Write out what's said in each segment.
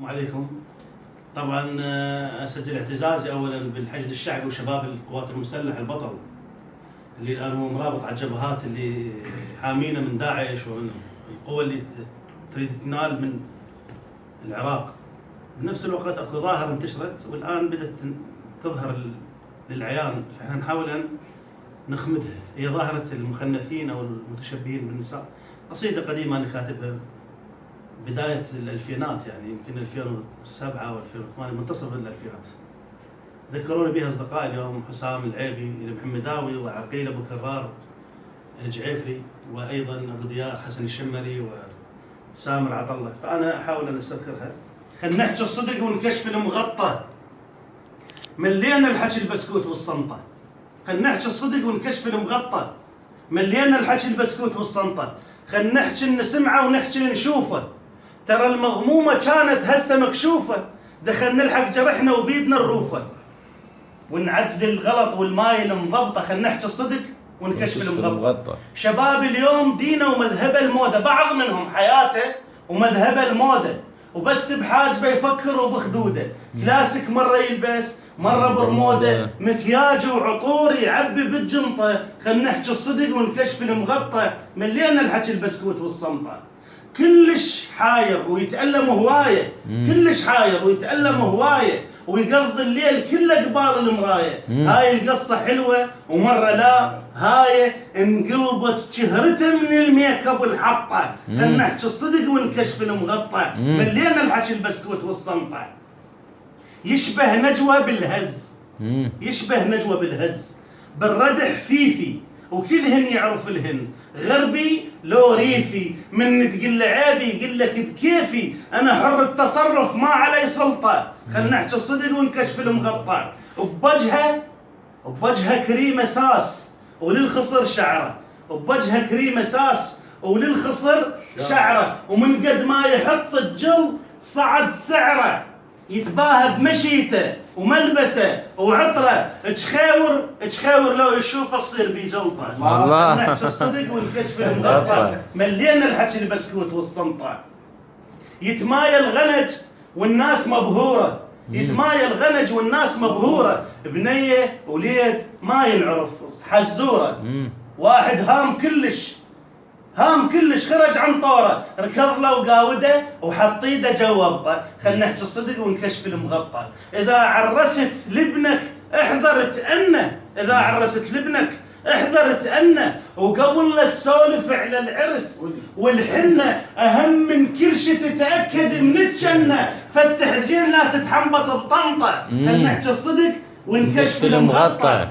السلام عليكم. طبعا اسجل اعتزازي اولا بالحشد الشعبي وشباب القوات المسلحه البطل اللي الان هو مرابط على الجبهات اللي حامينا من داعش ومن القوى اللي تريد تنال من العراق. بنفس الوقت اكو ظاهره انتشرت والان بدات تظهر للعيان، فاحنا نحاول ان نخمدها. هي ظاهره المخنثين او المتشبهين بالنساء. قصيده قديمه انا كاتبها بداية الألفينات، يعني يمكن 2007 أو 2008 منتصف الألفينات. ذكروني بها أصدقائي اليوم، حسام العيبي، المحمداوي، وعقيل أبو كرار الجعيفري، وأيضا أبو ديار حسن الشمري وسامر عطلة. فأنا أحاول أن أستذكرها. خلينا نحكي الصدق ونكشف المغطى، ملينا الحكي البسكوت والصنطة. خلينا نحكي الصدق ونكشف المغطى، ملينا الحكي البسكوت والصنطة. خلينا نحكي اللي نسمعه ونحكي اللي نشوفه. ترى المغمومة كانت هسه مكشوفة، دخلنا نلحق جرحنا وبيدنا الروفة، ونعدل الغلط والمايل انضبطه. خلينا نحكي الصدق ونكشف المغطى. شباب اليوم دينه ومذهبه الموضة، بعض منهم حياته ومذهبه الموضة، وبس بحاجبه يفكر وبخدوده. كلاسيك مرة يلبس، مرة برموده، مكياج وعطور يعبي بالجنطة. خلينا نحكي الصدق ونكشف المغطى، ملينا الحكي البسكوت والصنطة. كلش حاير ويتألم هواية، كلش حاير ويتألم هواية، ويقضي الليل كله قبال المراية. هاي القصة حلوة ومرة لا، هاي انقلبت شهرته من الميك اب والحطة. خلينا نحكي الصدق ونكشف المغطى، ملينا الحكي البسكوت والصنطة. يشبه نجوى بالهز، يشبه نجوى بالهز، بالردح فيفي وكلهن يعرف الهن. غربي لو ريفي، من تقول له عيبي يقول لك بكيفي، انا حر التصرف ما علي سلطه. خلينا نحكي الصدق ونكشف المغطى. وبوجهه كريمه ساس وللخصر شعره، وبوجهه كريمه ساس وللخصر شعره، ومن قد ما يحط الجل صعد سعره. يتباهى بمشيته وملبسه وعطره، تخاور لو يشوفه تصير بجلطه. الله. نحكي الصدق ونكشف المغطى، ملينا الحكي البسكوت والصنطه. يتمايل غنج والناس مبهوره، يتمايل غنج والناس مبهوره، بنيه وليد ما ينعرف حزوره. واحد هام كلش خرج عن طوره، ركض له وقاوده وحط ايده جوابطه. خلينا نحكي الصدق ونكشف المغطى. اذا عرست لابنك احذر تأنه، اذا عرست لابنك احذر تأنه، وقبل لا تسولف على العرس والحنه اهم من كل شيء تتاكد من الجنه. فتح زين لا تتحنبط بطنطه. خلينا نحكي الصدق ونكشف المغطى،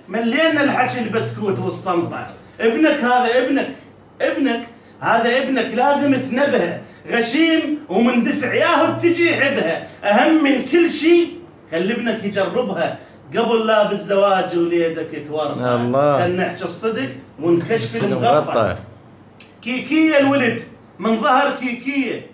ملينا الحكي البسكوت والصنطه. ابنك هذا ابنك لازم تنبهه، غشيم ومندفع ياهو تجي عبها. اهم من كل شيء خلي ابنك يجربها قبل لا بالزواج وليدك تورطه. خلينا نحكي الصدق ونكشف المغطى. كيكيه الولد من ظهر كيكيه،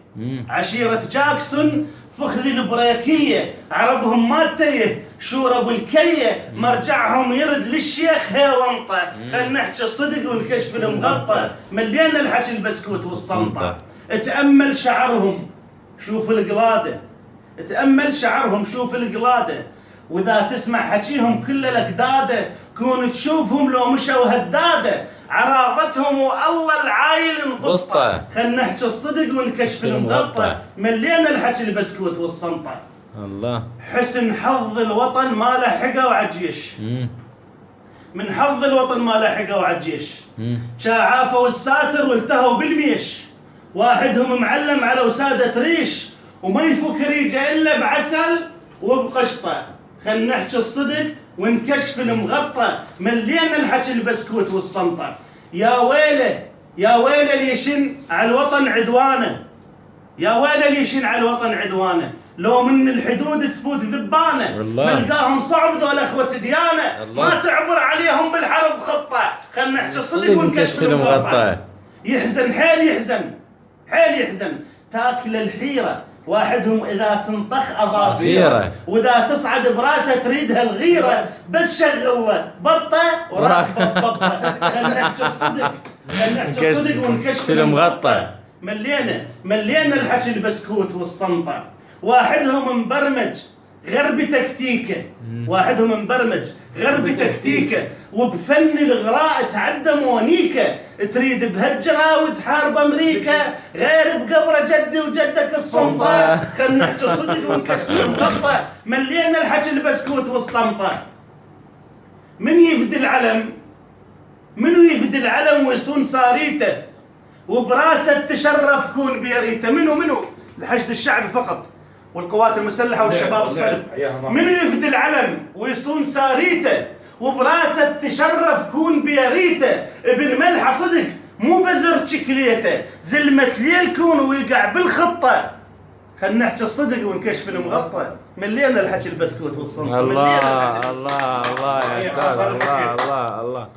عشيرة جاكسون فخذ البريكيه، عربهم ما تيه شورب الكيه، مرجعهم يرد للشيخ هيونطه. خلينا نحكي الصدق ونكشف المغطى، ملينا الحكي البسكوت والصنطه. تأمل شعرهم شوف القلاده، تأمل شعرهم شوف القلاده، واذا تسمع حكيهم كله الاكداده، كون تشوفهم لو مشوا هداده، عراضتهم والله العايل انقسطه. خلينا نحكي الصدق ونكشف المغطى، ملينا الحكي البسكوت والصنطه. الله. حسن حظ الوطن ما لحقه وعجيش، من حظ الوطن ما لحقه وعجيش. شاعافوا الساتر والتهوا بالميش، واحدهم معلم على وساده ريش، وما يفك ريجه الا بعسل وبقشطه. خلينا نحكي الصدق ونكشف المغطى، ملينا الحكي البسكوت والصنطه. يا ويله اللي يشن على الوطن عدوانه، يا ويله اللي يشن على الوطن عدوانه، لو من الحدود تفوت ذبانه. ملقاهم صعب ذول اخوه ديانه، ما تعبر عليهم بالحرب خطه. خلينا نحكي الصدق ونكشف المغطى. يحزن حيل يحزن تاكل الحيره، واحدهم اذا تنطخ اظافيره، واذا تصعد براسه تريدها الغيره، بس شغل له بطه وراكبه بطه. خلينا نحكي الصدق ونكشف المغطى. ملينا الحكي البسكوت والصنطة. واحدهم مبرمج غرب تكتيكه، واحدهم مبرمج غرب تكتيكه، وبفن الغراء تعدى مونيكا، تريد بهالجرة وتحارب امريكا، غير بقبره جدي وجدك الصنطة. خلنا نحكي صدق ونكشف المغطى. ملينا الحكي البسكوت والصنطة. من يفدي العلم؟ منو يفدي العلم ويصون صاريته وبراسه تشرف كون بيريته؟ منو؟ الحشد الشعبي فقط والقوات المسلحة والشباب الصلب. منو يفدي العلم ويصون ساريته وبراسه تشرف كون بيريته؟ ابن ملحة صدق مو بزر شكليته، زلمة ليل كون ويقع بالخطة. خلنا نحكي الصدق ونكشف المغطى. ملينا الحكي البسكوت والصنصة. الله الله الله يا استاذ، الله الله الله.